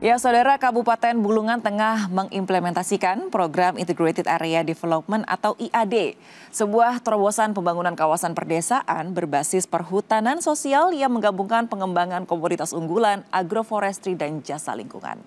Ya, Saudara, Kabupaten Bulungan tengah mengimplementasikan program Integrated Area Development atau IAD, sebuah terobosan pembangunan kawasan perdesaan berbasis perhutanan sosial yang menggabungkan pengembangan komoditas unggulan, agroforestry, dan jasa lingkungan.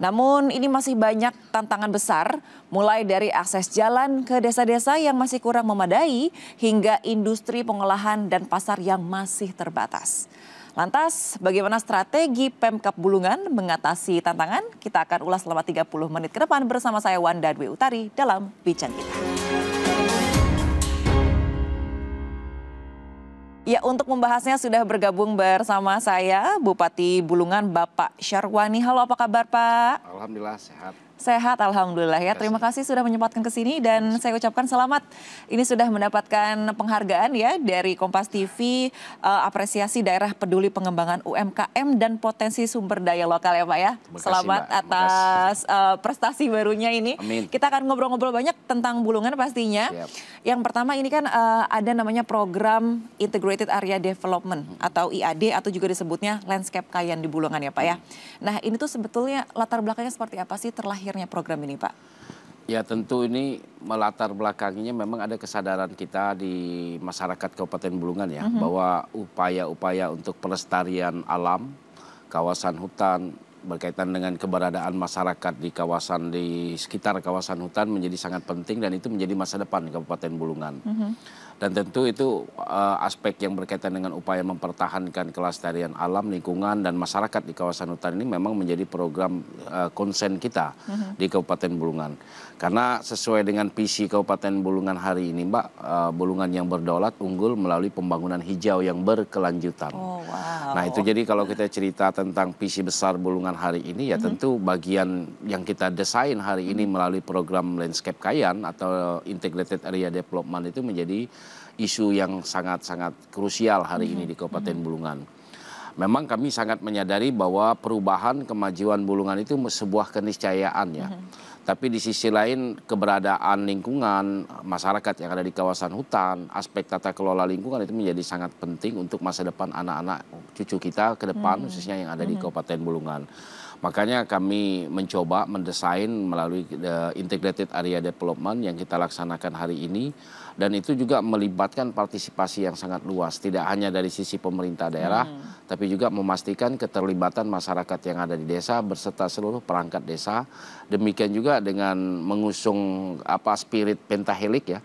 Namun ini masih banyak tantangan besar, mulai dari akses jalan ke desa-desa yang masih kurang memadai, hingga industri pengolahan dan pasar yang masih terbatas. Lantas, bagaimana strategi Pemkab Bulungan mengatasi tantangan? Kita akan ulas selama 30 menit ke depan bersama saya Wanda Dwi Utari dalam Bincang Kita. Ya, untuk membahasnya sudah bergabung bersama saya Bupati Bulungan Bapak Syarwani. Halo, apa kabar Pak? Alhamdulillah sehat. Sehat, alhamdulillah ya. Terima kasih sudah menyempatkan ke sini dan saya ucapkan selamat. Ini sudah mendapatkan penghargaan ya dari Kompas TV, apresiasi daerah peduli pengembangan UMKM dan potensi sumber daya lokal ya Pak ya. Selamat atas prestasi barunya ini. Amin. Kita akan ngobrol-ngobrol banyak tentang Bulungan pastinya. Siap. Yang pertama ini kan ada namanya program Integrated Area Development atau IAD atau juga disebutnya Landscape Kayan di Bulungan ya Pak ya. Nah ini tuh sebetulnya latar belakangnya seperti apa sih terlahirnya program ini Pak? Ya tentu ini melatar belakangnya memang ada kesadaran kita di masyarakat Kabupaten Bulungan ya, bahwa upaya-upaya untuk pelestarian alam, kawasan hutan, berkaitan dengan keberadaan masyarakat di sekitar kawasan hutan menjadi sangat penting dan itu menjadi masa depan Kabupaten Bulungan. Dan tentu itu aspek yang berkaitan dengan upaya mempertahankan kelestarian alam, lingkungan, dan masyarakat di kawasan hutan ini memang menjadi program konsen kita di Kabupaten Bulungan. Karena sesuai dengan visi Kabupaten Bulungan hari ini, Mbak, Bulungan yang berdaulat unggul melalui pembangunan hijau yang berkelanjutan. Oh, wow. Nah itu jadi kalau kita cerita tentang visi besar Bulungan hari ini ya tentu bagian yang kita desain hari ini melalui program Landscape Kayan atau Integrated Area Development itu menjadi isu yang sangat-sangat krusial hari ini di Kabupaten Bulungan. Memang kami sangat menyadari bahwa perubahan kemajuan Bulungan itu sebuah keniscayaan ya. Tapi di sisi lain keberadaan lingkungan, masyarakat yang ada di kawasan hutan, aspek tata kelola lingkungan itu menjadi sangat penting untuk masa depan anak-anak cucu kita ke depan khususnya yang ada di Kabupaten Bulungan. Makanya kami mencoba mendesain melalui Integrated Area Development yang kita laksanakan hari ini. Dan itu juga melibatkan partisipasi yang sangat luas. Tidak hanya dari sisi pemerintah daerah, tapi juga memastikan keterlibatan masyarakat yang ada di desa berserta seluruh perangkat desa. Demikian juga dengan mengusung spirit pentahelik ya.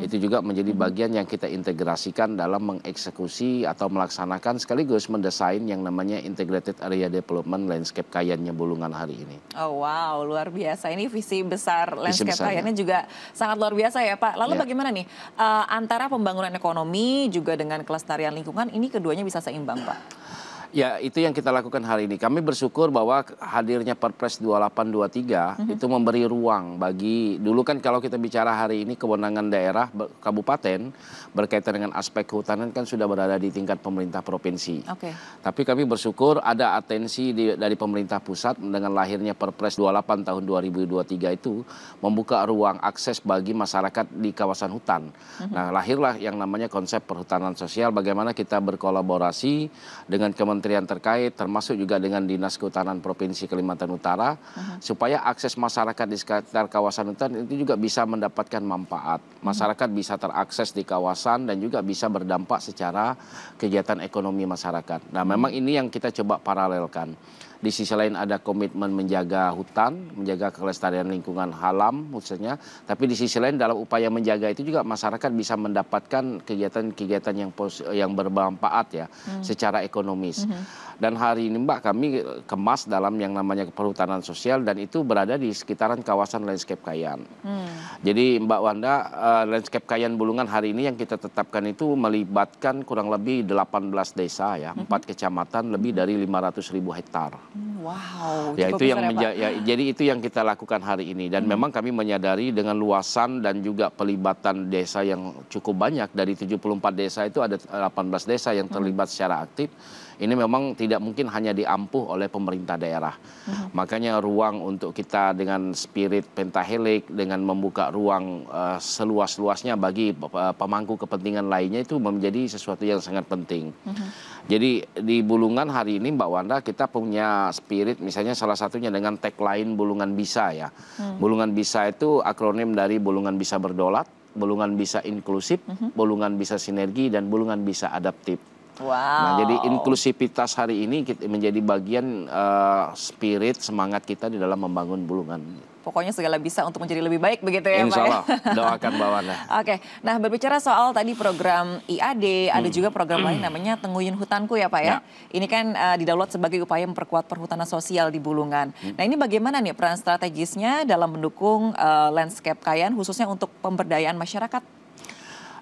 Itu juga menjadi bagian yang kita integrasikan dalam mengeksekusi atau melaksanakan sekaligus mendesain yang namanya Integrated Area Development Landscape Kayannya Bulungan hari ini. Oh wow, luar biasa. Ini visi besar Landscape Kayannya juga sangat luar biasa ya Pak. Lalu bagaimana nih antara pembangunan ekonomi juga dengan kelestarian lingkungan, ini keduanya bisa seimbang Pak? Ya itu yang kita lakukan hari ini. Kami bersyukur bahwa hadirnya Perpres 2823 itu memberi ruang bagi, dulu kan kalau kita bicara hari ini kewenangan daerah kabupaten berkaitan dengan aspek kehutanan kan sudah berada di tingkat pemerintah provinsi. Tapi kami bersyukur ada atensi dari pemerintah pusat dengan lahirnya Perpres 28 tahun 2023 itu membuka ruang akses bagi masyarakat di kawasan hutan. Nah lahirlah yang namanya konsep perhutanan sosial, bagaimana kita berkolaborasi dengan kementerian terkait termasuk juga dengan Dinas Kehutanan Provinsi Kalimantan Utara supaya akses masyarakat di sekitar kawasan hutan itu juga bisa mendapatkan manfaat. Masyarakat bisa terakses di kawasan dan juga bisa berdampak secara kegiatan ekonomi masyarakat. Nah, memang ini yang kita coba paralelkan. Di sisi lain ada komitmen menjaga hutan, menjaga kelestarian lingkungan alam khususnya. Tapi di sisi lain dalam upaya menjaga itu juga masyarakat bisa mendapatkan kegiatan-kegiatan yang bermanfaat ya secara ekonomis. Dan hari ini Mbak kami kemas dalam yang namanya perhutanan sosial dan itu berada di sekitaran kawasan Landscape Kayan. Jadi Mbak Wanda, Landscape Kayan Bulungan hari ini yang kita tetapkan itu melibatkan kurang lebih 18 desa ya, 4 kecamatan, lebih dari 500.000 hektar. Wow, ya itu yang jadi itu yang kita lakukan hari ini dan memang kami menyadari dengan luasan dan juga pelibatan desa yang cukup banyak, dari 74 desa itu ada 18 desa yang terlibat secara aktif. ini memang tidak mungkin hanya diampuh oleh pemerintah daerah. Makanya ruang untuk kita dengan spirit pentahelix, dengan membuka ruang seluas-luasnya bagi pemangku kepentingan lainnya itu menjadi sesuatu yang sangat penting. Jadi di Bulungan hari ini Mbak Wanda kita punya spirit, misalnya salah satunya dengan tagline Bulungan Bisa ya. Bulungan Bisa itu akronim dari Bulungan Bisa Berdaulat, Bulungan Bisa Inklusif, Bulungan Bisa Sinergi, dan Bulungan Bisa Adaptif. Wow. Nah, jadi inklusivitas hari ini menjadi bagian spirit semangat kita di dalam membangun Bulungan. Pokoknya segala bisa untuk menjadi lebih baik begitu ya Insya Allah, Pak ya? doakan Mbak Wanda. Oke, nah berbicara soal tadi program IAD, ada juga program lain namanya Tenguyun Hutanku ya Pak ya? Ini kan didaulat sebagai upaya memperkuat perhutanan sosial di Bulungan. Nah ini bagaimana nih peran strategisnya dalam mendukung landscape Kayan khususnya untuk pemberdayaan masyarakat?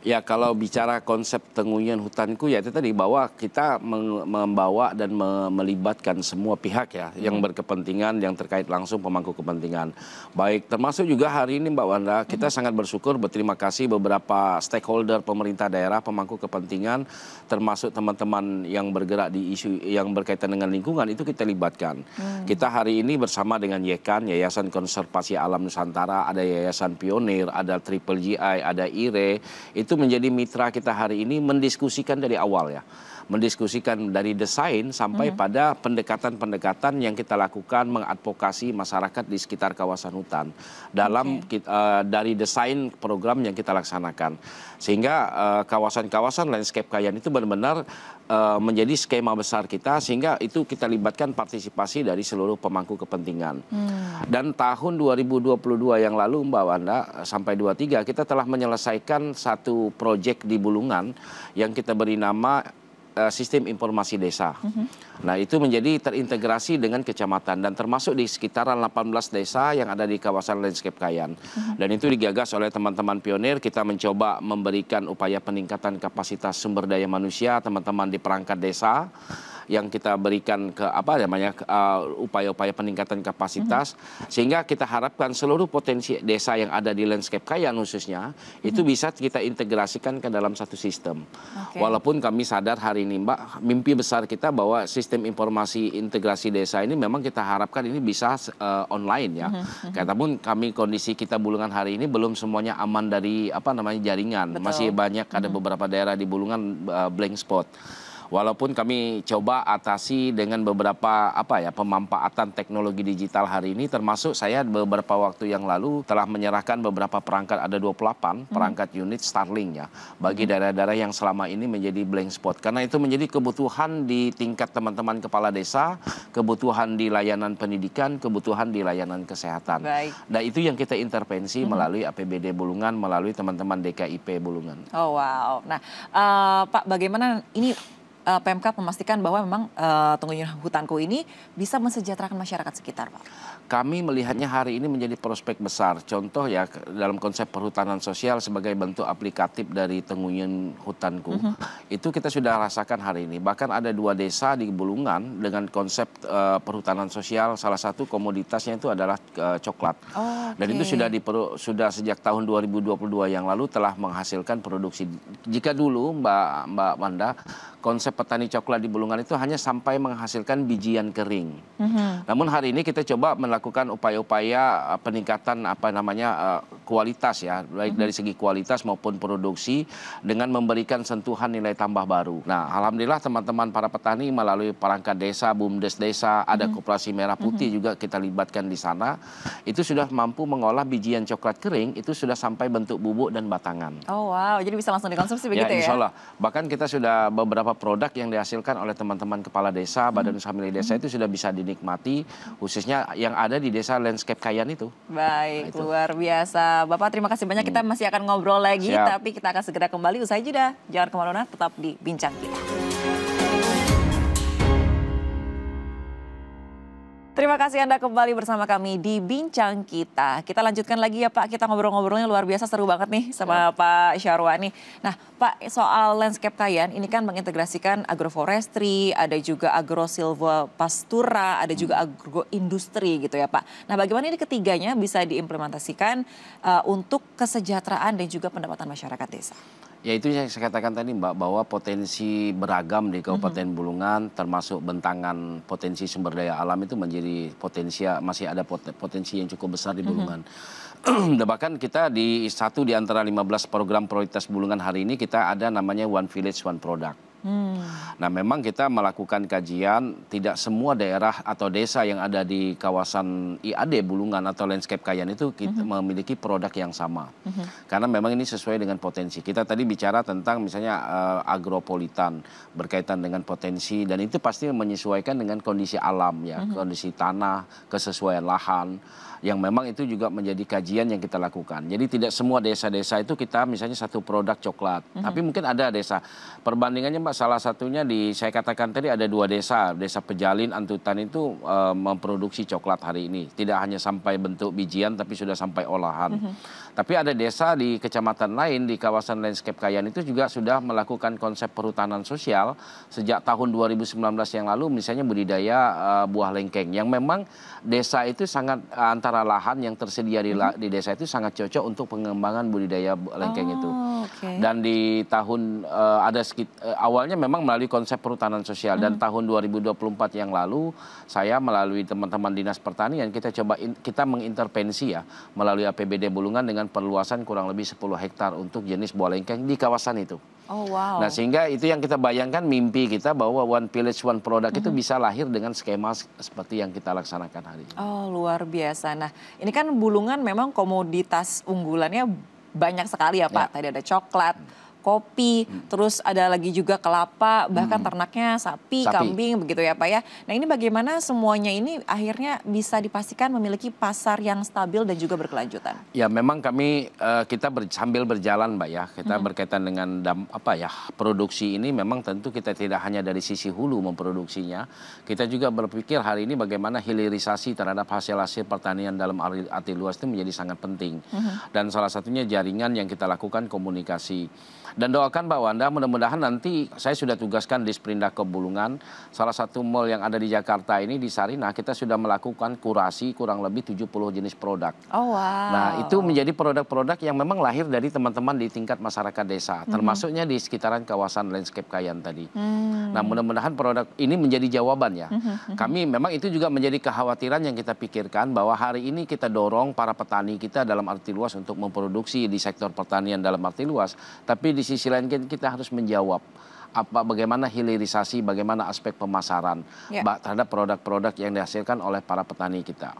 Ya kalau bicara konsep Tenguyun Hutanku ya itu tadi bahwa kita membawa dan melibatkan semua pihak ya yang berkepentingan, yang terkait langsung pemangku kepentingan. Baik termasuk juga hari ini Mbak Wanda kita sangat bersyukur, berterima kasih beberapa stakeholder pemerintah daerah, pemangku kepentingan termasuk teman-teman yang bergerak di isu yang berkaitan dengan lingkungan itu kita libatkan. Kita hari ini bersama dengan YEKAN, Yayasan Konservasi Alam Nusantara, ada Yayasan Pionir, ada Triple GI, ada IRE, itu menjadi mitra kita hari ini mendiskusikan dari awal ya. Mendiskusikan dari desain sampai pada pendekatan-pendekatan yang kita lakukan mengadvokasi masyarakat di sekitar kawasan hutan dalam dari desain program yang kita laksanakan. Sehingga kawasan-kawasan landscape Kayan itu benar-benar menjadi skema besar kita, sehingga itu kita libatkan partisipasi dari seluruh pemangku kepentingan. Dan tahun 2022 yang lalu Mbak Wanda sampai 23 kita telah menyelesaikan satu proyek di Bulungan yang kita beri nama Sistem Informasi Desa. Nah itu menjadi terintegrasi dengan kecamatan dan termasuk di sekitaran 18 desa yang ada di kawasan landscape Kayan. Dan itu digagas oleh teman-teman Pionir, kita mencoba memberikan upaya peningkatan kapasitas sumber daya manusia teman-teman di perangkat desa yang kita berikan ke upaya-upaya peningkatan kapasitas sehingga kita harapkan seluruh potensi desa yang ada di landscape Kayan khususnya itu bisa kita integrasikan ke dalam satu sistem. Walaupun kami sadar hari ini Mbak, mimpi besar kita bahwa sistem informasi integrasi desa ini memang kita harapkan ini bisa online ya. Namun kondisi kita Bulungan hari ini belum semuanya aman dari jaringan. Betul. Masih banyak ada beberapa daerah di Bulungan blank spot. Walaupun kami coba atasi dengan beberapa pemanfaatan teknologi digital hari ini, termasuk saya beberapa waktu yang lalu telah menyerahkan beberapa perangkat, ada 28 perangkat unit Starlink ya bagi daerah-daerah yang selama ini menjadi blank spot. Karena itu menjadi kebutuhan di tingkat teman-teman kepala desa, kebutuhan di layanan pendidikan, kebutuhan di layanan kesehatan. Baik. Nah itu yang kita intervensi melalui APBD Bulungan, melalui teman-teman DKIP Bulungan. Oh wow. Nah Pak, bagaimana ini Pemkab memastikan bahwa memang Tenguyun Hutanku ini bisa mensejahterakan masyarakat sekitar, Pak? Kami melihatnya hari ini menjadi prospek besar. Contoh ya dalam konsep perhutanan sosial sebagai bentuk aplikatif dari Tenguyun Hutanku. Itu kita sudah rasakan hari ini. Bahkan ada 2 desa di Bulungan dengan konsep perhutanan sosial. Salah satu komoditasnya itu adalah coklat. Dan itu sudah sejak tahun 2022 yang lalu telah menghasilkan produksi. Jika dulu Mbak Wanda, konsep petani coklat di Bulungan itu hanya sampai menghasilkan bijian kering. Namun hari ini kita coba melakukan upaya-upaya peningkatan kualitas ya, baik dari segi kualitas maupun produksi dengan memberikan sentuhan nilai tambah baru. Nah, alhamdulillah teman-teman para petani melalui perangkat desa, BUMDes desa, ada Koperasi Merah Putih juga kita libatkan di sana. Itu sudah mampu mengolah bijian coklat kering itu sudah sampai bentuk bubuk dan batangan. Oh wow, jadi bisa langsung dikonsumsi begitu ya? Insya Allah. Bahkan kita sudah beberapa produk yang dihasilkan oleh teman-teman kepala desa, badan usaha milik desa itu sudah bisa dinikmati, khususnya yang ada di desa landscape Kayan itu. Baik, luar biasa. Bapak terima kasih banyak, kita masih akan ngobrol lagi, tapi kita akan segera kembali usai jeda. Jangan kemana-mana, tetap di Bincang Kita. Terima kasih Anda kembali bersama kami di Bincang Kita. Kita lanjutkan lagi ya Pak, kita ngobrol-ngobrolnya luar biasa seru banget nih sama Pak Syarwani. Nah Pak, soal landscape Kayan ini kan mengintegrasikan agroforestry, ada juga agrosilvopastura, ada juga agroindustri gitu ya Pak. Nah bagaimana ini ketiganya bisa diimplementasikan untuk kesejahteraan dan juga pendapatan masyarakat desa? Ya itu yang saya katakan tadi Mbak, bahwa potensi beragam di Kabupaten Bulungan termasuk bentangan potensi sumber daya alam itu menjadi masih ada potensi yang cukup besar di Bulungan. Dan bahkan kita di satu di antara 15 program prioritas Bulungan hari ini kita ada namanya One Village One Product. Nah memang kita melakukan kajian, tidak semua daerah atau desa yang ada di kawasan IAD Bulungan atau landscape Kayan itu kita memiliki produk yang sama. Karena memang ini sesuai dengan potensi. Kita tadi bicara tentang misalnya agropolitan berkaitan dengan potensi, dan itu pasti menyesuaikan dengan kondisi alam ya, kondisi tanah, kesesuaian lahan, yang memang itu juga menjadi kajian yang kita lakukan. Jadi tidak semua desa-desa itu kita misalnya satu produk coklat. Tapi mungkin ada desa. Perbandingannya Mbak, salah satunya saya katakan tadi ada 2 desa. Desa Pejalin, Antutan itu memproduksi coklat hari ini. Tidak hanya sampai bentuk bijian tapi sudah sampai olahan. Tapi ada desa di kecamatan lain di kawasan landscape Kayan itu juga sudah melakukan konsep perhutanan sosial sejak tahun 2019 yang lalu, misalnya budidaya buah lengkeng yang memang desa itu sangat antara lahan yang tersedia di desa itu sangat cocok untuk pengembangan budidaya lengkeng itu. Dan di tahun awalnya memang melalui konsep perhutanan sosial, dan tahun 2024 yang lalu saya melalui teman-teman Dinas Pertanian kita mengintervensi ya melalui APBD Bulungan dengan perluasan kurang lebih 10 hektar untuk jenis buah lengkeng di kawasan itu. Oh wow. Nah sehingga itu yang kita bayangkan, mimpi kita bahwa One Village One Product itu bisa lahir dengan skema seperti yang kita laksanakan hari ini. Oh luar biasa. Nah ini kan Bulungan memang komoditas unggulannya banyak sekali ya Pak. Tadi ada coklat, kopi, terus ada lagi juga kelapa, bahkan ternaknya sapi, kambing, begitu ya Pak ya. Nah ini bagaimana semuanya ini akhirnya bisa dipastikan memiliki pasar yang stabil dan juga berkelanjutan? Ya memang kita sambil berjalan Mbak ya, kita berkaitan dengan produksi ini memang tentu kita tidak hanya dari sisi hulu memproduksinya, kita juga berpikir hari ini bagaimana hilirisasi terhadap hasil-hasil pertanian dalam arti luas itu menjadi sangat penting. Dan salah satunya jaringan yang kita lakukan komunikasi. Dan doakan Mbak Wanda, mudah-mudahan nanti saya sudah tugaskan di Sprindakop Bulungan, salah satu mall yang ada di Jakarta ini di Sarinah, kita sudah melakukan kurasi kurang lebih 70 jenis produk. Oh wow. Nah itu menjadi produk-produk yang memang lahir dari teman-teman di tingkat masyarakat desa, termasuknya di sekitaran kawasan landscape Kayan tadi. Nah mudah-mudahan produk ini menjadi jawaban ya. Kami memang itu juga menjadi kekhawatiran yang kita pikirkan, bahwa hari ini kita dorong para petani kita dalam arti luas untuk memproduksi di sektor pertanian dalam arti luas, tapi di sisi lain kita harus menjawab bagaimana hilirisasi, bagaimana aspek pemasaran terhadap produk-produk yang dihasilkan oleh para petani kita.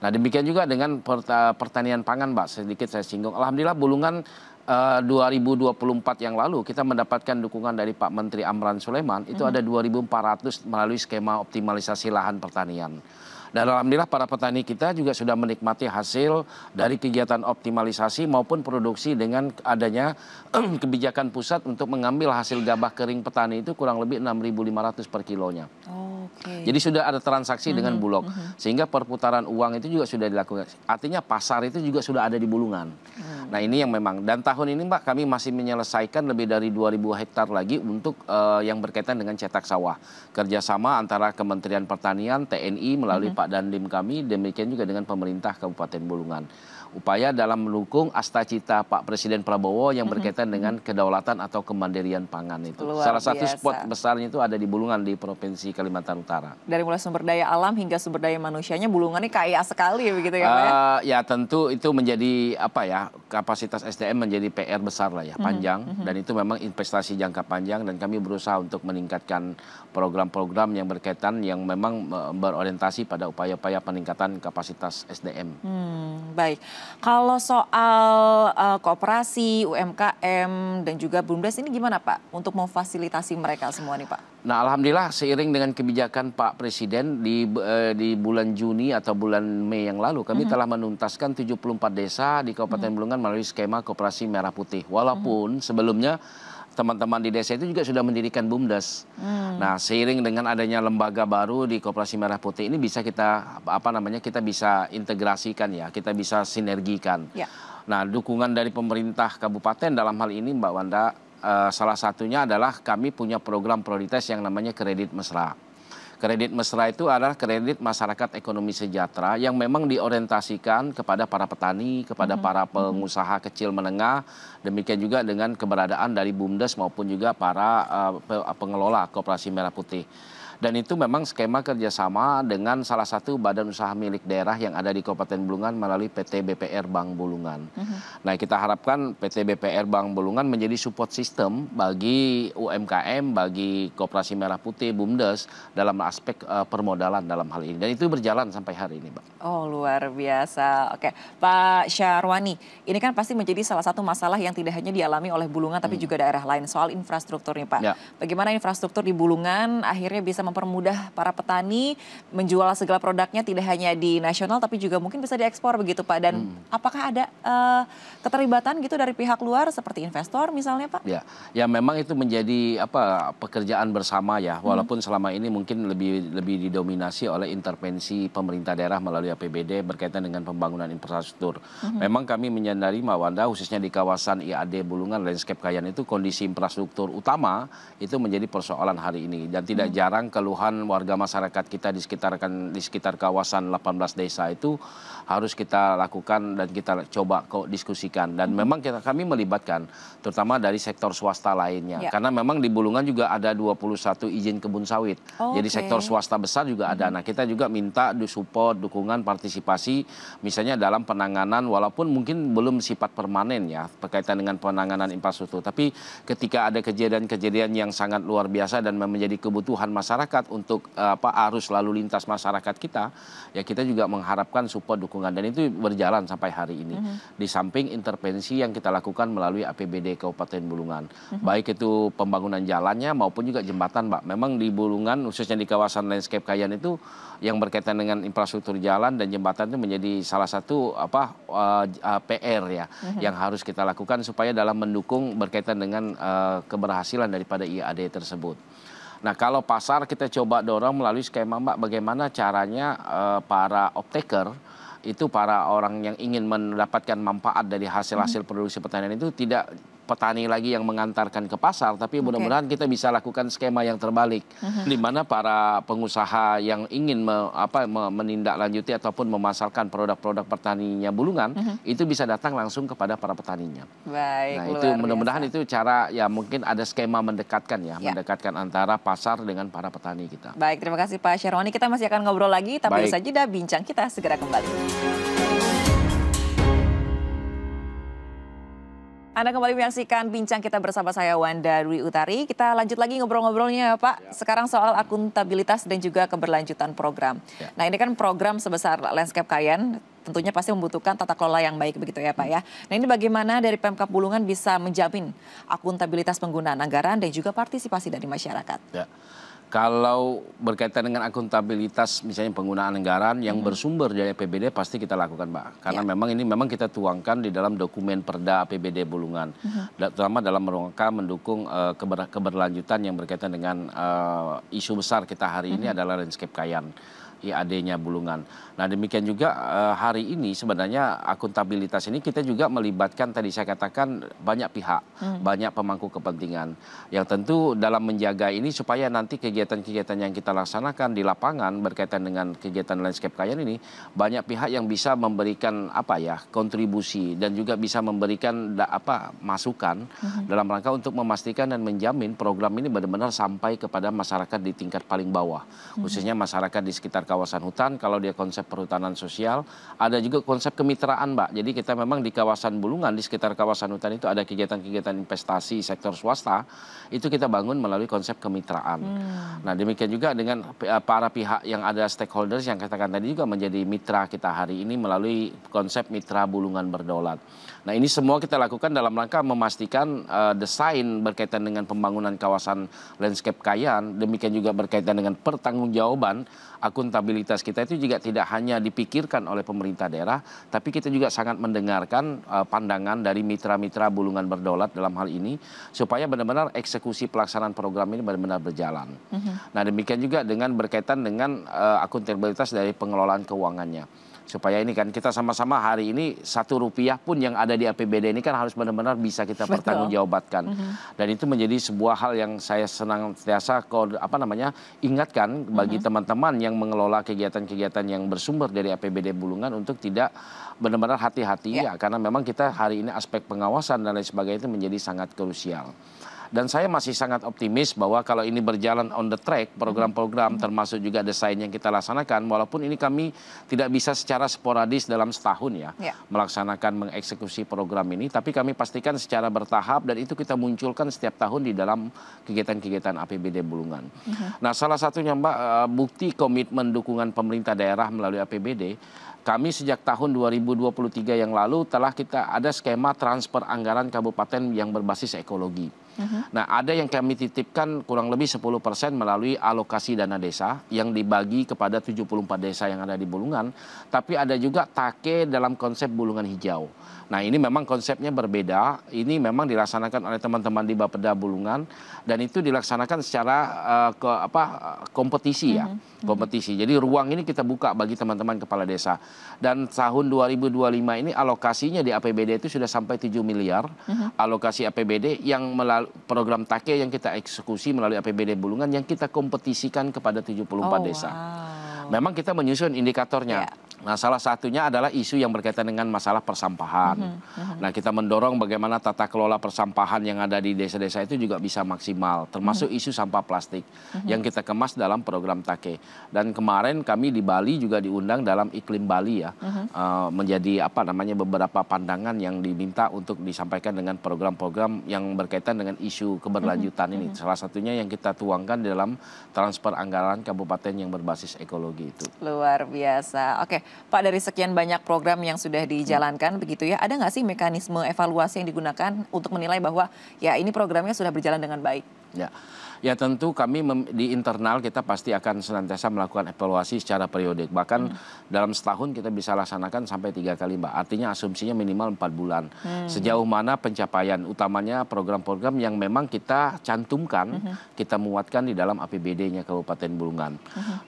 Nah demikian juga dengan pertanian pangan Mbak, sedikit saya singgung. Alhamdulillah Bulungan 2024 yang lalu kita mendapatkan dukungan dari Pak Menteri Amran Sulaiman, itu ada 2.400 melalui skema optimalisasi lahan pertanian. Dan alhamdulillah para petani kita juga sudah menikmati hasil dari kegiatan optimalisasi maupun produksi dengan adanya kebijakan pusat untuk mengambil hasil gabah kering petani itu kurang lebih 6.500 per kilonya. Jadi sudah ada transaksi dengan Bulog, sehingga perputaran uang itu juga sudah dilakukan. Artinya pasar itu juga sudah ada di Bulungan. Nah ini yang memang, dan tahun ini Mbak kami masih menyelesaikan lebih dari 2.000 hektar lagi untuk yang berkaitan dengan cetak sawah. Kerjasama antara Kementerian Pertanian, TNI melalui Pak Dandim kami, demikian juga dengan pemerintah Kabupaten Bulungan. Upaya dalam mendukung Astacita Pak Presiden Prabowo yang berkaitan dengan kedaulatan atau kemandirian pangan itu. Salah satu spot besarnya itu ada di Bulungan di Provinsi Kalimantan Utara. Dari mulai sumber daya alam hingga sumber daya manusianya, Bulungan ini kaya sekali begitu ya Pak ya? Ya tentu itu menjadi kapasitas SDM menjadi PR besar lah ya, panjang, dan itu memang investasi jangka panjang, dan kami berusaha untuk meningkatkan program-program yang berkaitan yang memang berorientasi pada upaya-upaya peningkatan kapasitas SDM. Baik. Kalau soal koperasi, UMKM, dan juga BUMDes ini gimana Pak untuk memfasilitasi mereka semua nih Pak? Nah alhamdulillah seiring dengan kebijakan Pak Presiden di bulan Juni atau bulan Mei yang lalu, kami telah menuntaskan 74 desa di Kabupaten Bulungan melalui skema koperasi merah putih. Walaupun sebelumnya teman-teman di desa itu juga sudah mendirikan BUMDes. Nah, seiring dengan adanya lembaga baru di Koperasi Merah Putih ini bisa kita kita bisa integrasikan ya, kita bisa sinergikan. Nah, dukungan dari pemerintah kabupaten dalam hal ini Mbak Wanda, salah satunya adalah kami punya program prioritas yang namanya kredit mesra. Kredit mesra itu adalah kredit masyarakat ekonomi sejahtera yang memang diorientasikan kepada para petani, kepada para pengusaha kecil menengah, demikian juga dengan keberadaan dari BUMDes maupun juga para pengelola Koperasi Merah Putih. Dan itu memang skema kerjasama dengan salah satu badan usaha milik daerah yang ada di Kabupaten Bulungan melalui PT BPR Bank Bulungan. Nah, kita harapkan PT BPR Bank Bulungan menjadi support system bagi UMKM, bagi Koperasi Merah Putih, BUMDes dalam aspek permodalan dalam hal ini. Dan itu berjalan sampai hari ini, Pak. Oh, luar biasa. Oke, Pak Syarwani, ini kan pasti menjadi salah satu masalah yang tidak hanya dialami oleh Bulungan tapi juga daerah lain soal infrastruktur nih, Pak. Ya. Bagaimana infrastruktur di Bulungan akhirnya bisa mempermudah para petani menjual segala produknya tidak hanya di nasional tapi juga mungkin bisa diekspor begitu, Pak. Dan apakah ada keterlibatan gitu dari pihak luar seperti investor misalnya, Pak? Ya memang itu menjadi pekerjaan bersama ya, walaupun selama ini mungkin lebih didominasi oleh intervensi pemerintah daerah melalui APBD berkaitan dengan pembangunan infrastruktur. Memang kami menyadari Mawanda khususnya di kawasan IAD Bulungan Landscape Kayan itu kondisi infrastruktur utama itu menjadi persoalan hari ini, dan tidak jarang keluhan warga masyarakat kita di sekitar kawasan 18 desa itu harus kita lakukan dan kita coba diskusikan, dan memang kami melibatkan terutama dari sektor swasta lainnya karena memang di Bulungan juga ada 21 izin kebun sawit. Jadi sektor swasta besar juga ada. Nah, kita juga minta support, dukungan, partisipasi misalnya dalam penanganan walaupun mungkin belum sifat permanen ya berkaitan dengan penanganan infrastruktur, tapi ketika ada kejadian-kejadian yang sangat luar biasa dan menjadi kebutuhan masyarakat untuk arus lalu lintas masyarakat kita, ya kita juga mengharapkan support dukungan, dan itu berjalan sampai hari ini. Di samping intervensi yang kita lakukan melalui APBD Kabupaten Bulungan, baik itu pembangunan jalannya maupun juga jembatan, Mbak. Memang di Bulungan khususnya di kawasan Landscape Kayan itu yang berkaitan dengan infrastruktur jalan dan jembatan itu menjadi salah satu PR ya yang harus kita lakukan supaya dalam mendukung berkaitan dengan keberhasilan daripada IAD tersebut. Nah, kalau pasar kita coba dorong melalui skema, Mbak, bagaimana caranya para off-taker itu para orang yang ingin mendapatkan manfaat dari hasil-hasil produksi pertanian itu tidak petani lagi yang mengantarkan ke pasar, tapi mudah-mudahan kita bisa lakukan skema yang terbalik, di mana para pengusaha yang ingin menindaklanjuti ataupun memasarkan produk-produk pertaniannya Bulungan itu bisa datang langsung kepada para petaninya. Baik, nah, itu mudah-mudahan itu cara ya mungkin ada skema mendekatkan mendekatkan antara pasar dengan para petani kita. Baik, terima kasih Pak Syarwani. Kita masih akan ngobrol lagi, tapi usai jeda bincang kita segera kembali. Anda kembali menyaksikan bincang kita bersama saya Wanda Dwi Utari. Kita lanjut lagi ngobrol-ngobrolnya ya Pak. Sekarang soal akuntabilitas dan juga keberlanjutan program. Nah, ini kan program sebesar Landscape Kayan tentunya pasti membutuhkan tata kelola yang baik begitu ya Pak ya. Nah, ini bagaimana dari Pemkab Bulungan bisa menjamin akuntabilitas penggunaan anggaran dan juga partisipasi dari masyarakat? Ya. Kalau berkaitan dengan akuntabilitas misalnya penggunaan anggaran yang bersumber dari APBD pasti kita lakukan, Mbak. Karena memang kita tuangkan di dalam dokumen Perda APBD Bulungan. Terutama dalam rangka mendukung keberlanjutan yang berkaitan dengan isu besar kita hari ini adalah Landscape Kayan, IAD-nya Bulungan. Nah, demikian juga hari ini sebenarnya akuntabilitas ini kita juga melibatkan tadi saya katakan banyak pihak, banyak pemangku kepentingan yang tentu dalam menjaga ini supaya nanti kegiatan-kegiatan yang kita laksanakan di lapangan berkaitan dengan kegiatan Landscape Kayan ini banyak pihak yang bisa memberikan kontribusi dan juga bisa memberikan masukan dalam rangka untuk memastikan dan menjamin program ini benar-benar sampai kepada masyarakat di tingkat paling bawah, khususnya masyarakat di sekitar kawasan hutan. Kalau dia konsep perhutanan sosial, ada juga konsep kemitraan, Mbak. Jadi kita memang di kawasan Bulungan, di sekitar kawasan hutan itu ada kegiatan-kegiatan investasi sektor swasta, itu kita bangun melalui konsep kemitraan. Nah, demikian juga dengan para pihak yang ada stakeholders yang katakan tadi juga menjadi mitra kita hari ini melalui konsep Mitra Bulungan Berdaulat. Nah, ini semua kita lakukan dalam rangka memastikan desain berkaitan dengan pembangunan kawasan Landscape Kayan, demikian juga berkaitan dengan pertanggungjawaban akuntabilitas akuntabilitas kita itu juga tidak hanya dipikirkan oleh pemerintah daerah, tapi kita juga sangat mendengarkan pandangan dari mitra-mitra Bulungan Berdaulat dalam hal ini, supaya benar-benar eksekusi pelaksanaan program ini benar-benar berjalan. Nah, demikian juga dengan berkaitan dengan akuntabilitas dari pengelolaan keuangannya. Supaya ini kan kita sama-sama hari ini Rp1 pun yang ada di APBD ini kan harus benar-benar bisa kita pertanggungjawabkan. Dan itu menjadi sebuah hal yang saya senantiasa ingatkan bagi teman-teman yang mengelola kegiatan-kegiatan yang bersumber dari APBD Bulungan untuk tidak benar-benar hati-hati ya, karena memang kita hari ini aspek pengawasan dan lain sebagainya itu menjadi sangat krusial. Dan saya masih sangat optimis bahwa kalau ini berjalan on the track, program-program termasuk juga desain yang kita laksanakan, walaupun ini kami tidak bisa secara sporadis dalam setahun ya, melaksanakan mengeksekusi program ini, tapi kami pastikan secara bertahap dan itu kita munculkan setiap tahun di dalam kegiatan-kegiatan APBD Bulungan. Nah, salah satunya Mbak, bukti komitmen dukungan pemerintah daerah melalui APBD, kami sejak tahun 2023 yang lalu telah kita ada skema transfer anggaran kabupaten yang berbasis ekologi. Nah, ada yang kami titipkan kurang lebih 10% melalui alokasi dana desa yang dibagi kepada 74 desa yang ada di Bulungan, tapi ada juga take dalam konsep Bulungan Hijau. Nah, ini memang konsepnya berbeda, ini memang dilaksanakan oleh teman-teman di Bapeda Bulungan dan itu dilaksanakan secara kompetisi ya, kompetisi. Jadi ruang ini kita buka bagi teman-teman kepala desa. Dan tahun 2025 ini alokasinya di APBD itu sudah sampai 7 miliar alokasi APBD yang melalui program take yang kita eksekusi melalui APBD Bulungan yang kita kompetisikan kepada 74 desa. Memang kita menyusun indikatornya. Nah, salah satunya adalah isu yang berkaitan dengan masalah persampahan. Nah, kita mendorong bagaimana tata kelola persampahan yang ada di desa-desa itu juga bisa maksimal, termasuk isu sampah plastik yang kita kemas dalam program take. Dan kemarin kami di Bali juga diundang dalam iklim Bali ya, menjadi beberapa pandangan yang diminta untuk disampaikan dengan program-program yang berkaitan dengan isu keberlanjutan ini. Salah satunya yang kita tuangkan dalam transfer anggaran kabupaten yang berbasis ekologi itu. Luar biasa. Oke, Pak, dari sekian banyak program yang sudah dijalankan begitu ya, ada nggak sih mekanisme evaluasi yang digunakan untuk menilai bahwa ya ini programnya sudah berjalan dengan baik? Ya tentu kami di internal kita pasti akan senantiasa melakukan evaluasi secara periodik. Bahkan dalam setahun kita bisa laksanakan sampai 3 kali Mbak. Artinya asumsinya minimal 4 bulan. Sejauh mana pencapaian utamanya program-program yang memang kita cantumkan, kita muatkan di dalam APBD-nya Kabupaten Bulungan.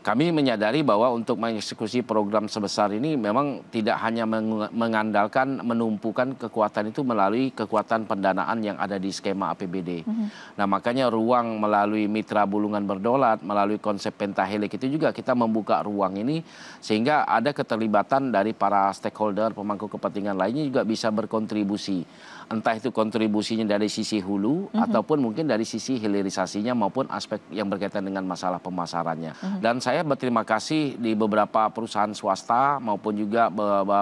Kami menyadari bahwa untuk mengeksekusi program sebesar ini memang tidak hanya mengandalkan menumpukan kekuatan itu melalui kekuatan pendanaan yang ada di skema APBD. Nah, makanya ruang melalui mitra Bulungan Berdaulat, melalui konsep pentahelix itu juga kita membuka ruang ini sehingga ada keterlibatan dari para stakeholder, pemangku kepentingan lainnya juga bisa berkontribusi. Entah itu kontribusinya dari sisi hulu ataupun mungkin dari sisi hilirisasinya maupun aspek yang berkaitan dengan masalah pemasarannya. Dan saya berterima kasih di beberapa perusahaan swasta maupun juga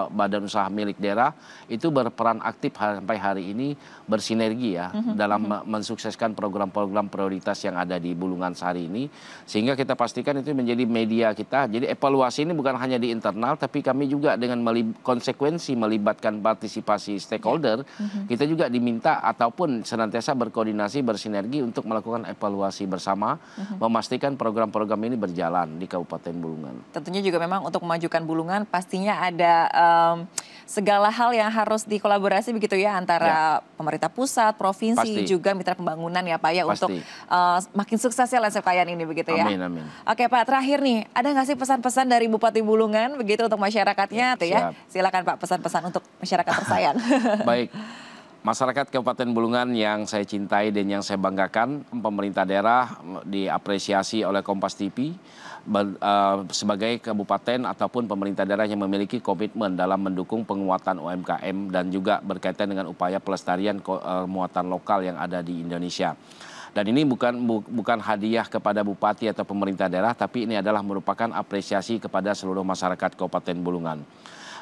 badan usaha milik daerah itu berperan aktif sampai hari ini bersinergi ya dalam mensukseskan program-program prioritas yang ada di Bulungan sehari ini. Sehingga kita pastikan itu menjadi media kita. Jadi evaluasi ini bukan hanya di internal tapi kami juga dengan konsekuensi melibatkan partisipasi stakeholder, kita juga diminta ataupun senantiasa berkoordinasi, bersinergi untuk melakukan evaluasi bersama, memastikan program-program ini berjalan di Kabupaten Bulungan. Tentunya juga memang untuk memajukan Bulungan pastinya ada segala hal yang harus dikolaborasi begitu ya antara pemerintah pusat, provinsi, juga mitra pembangunan ya Pak ya untuk makin suksesnya Landscape Kayan ini begitu ya. Amin, amin. Oke Pak, terakhir nih, ada nggak sih pesan-pesan dari Bupati Bulungan begitu untuk masyarakatnya tuh ya? Silakan Pak, pesan-pesan untuk masyarakat tersayang. Baik. Masyarakat Kabupaten Bulungan yang saya cintai dan yang saya banggakan, pemerintah daerah diapresiasi oleh Kompas TV sebagai kabupaten ataupun pemerintah daerah yang memiliki komitmen dalam mendukung penguatan UMKM dan juga berkaitan dengan upaya pelestarian muatan lokal yang ada di Indonesia. Dan ini bukan hadiah kepada bupati atau pemerintah daerah, tapi ini adalah merupakan apresiasi kepada seluruh masyarakat Kabupaten Bulungan.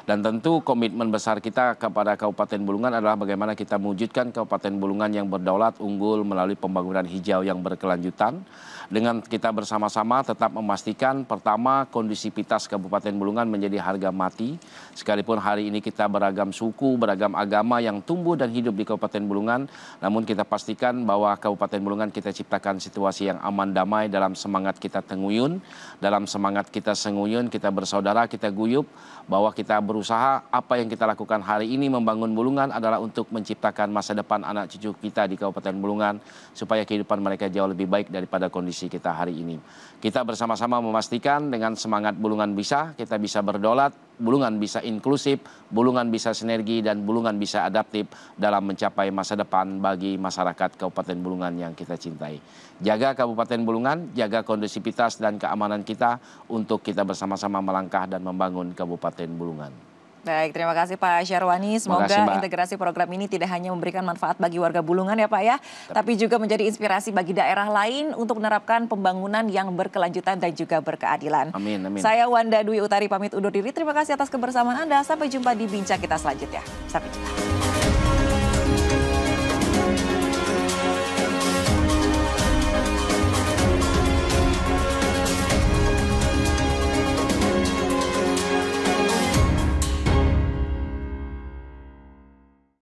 Dan tentu komitmen besar kita kepada Kabupaten Bulungan adalah bagaimana kita mewujudkan Kabupaten Bulungan yang berdaulat, unggul melalui pembangunan hijau yang berkelanjutan. Dengan kita bersama-sama tetap memastikan pertama kondusivitas Kabupaten Bulungan menjadi harga mati. Sekalipun hari ini kita beragam suku, beragam agama yang tumbuh dan hidup di Kabupaten Bulungan, namun kita pastikan bahwa Kabupaten Bulungan kita ciptakan situasi yang aman damai dalam semangat kita tenguyun, dalam semangat kita senguyun, kita bersaudara, kita guyup, bahwa kita berusaha apa yang kita lakukan hari ini membangun Bulungan adalah untuk menciptakan masa depan anak cucu kita di Kabupaten Bulungan supaya kehidupan mereka jauh lebih baik daripada kondisi kita hari ini. Kita bersama-sama memastikan dengan semangat Bulungan bisa, kita bisa berdaulat, Bulungan bisa inklusif, Bulungan bisa sinergi, dan Bulungan bisa adaptif dalam mencapai masa depan bagi masyarakat Kabupaten Bulungan yang kita cintai. Jaga Kabupaten Bulungan, jaga kondusivitas dan keamanan kita untuk kita bersama-sama melangkah dan membangun Kabupaten Bulungan. Baik, terima kasih Pak Syarwani. Semoga integrasi program ini tidak hanya memberikan manfaat bagi warga Bulungan ya Pak ya, tapi juga menjadi inspirasi bagi daerah lain untuk menerapkan pembangunan yang berkelanjutan dan juga berkeadilan. Amin, amin. Saya Wanda Dwi Utari pamit undur diri. Terima kasih atas kebersamaan Anda. Sampai jumpa di bincang kita selanjutnya. Sampai jumpa.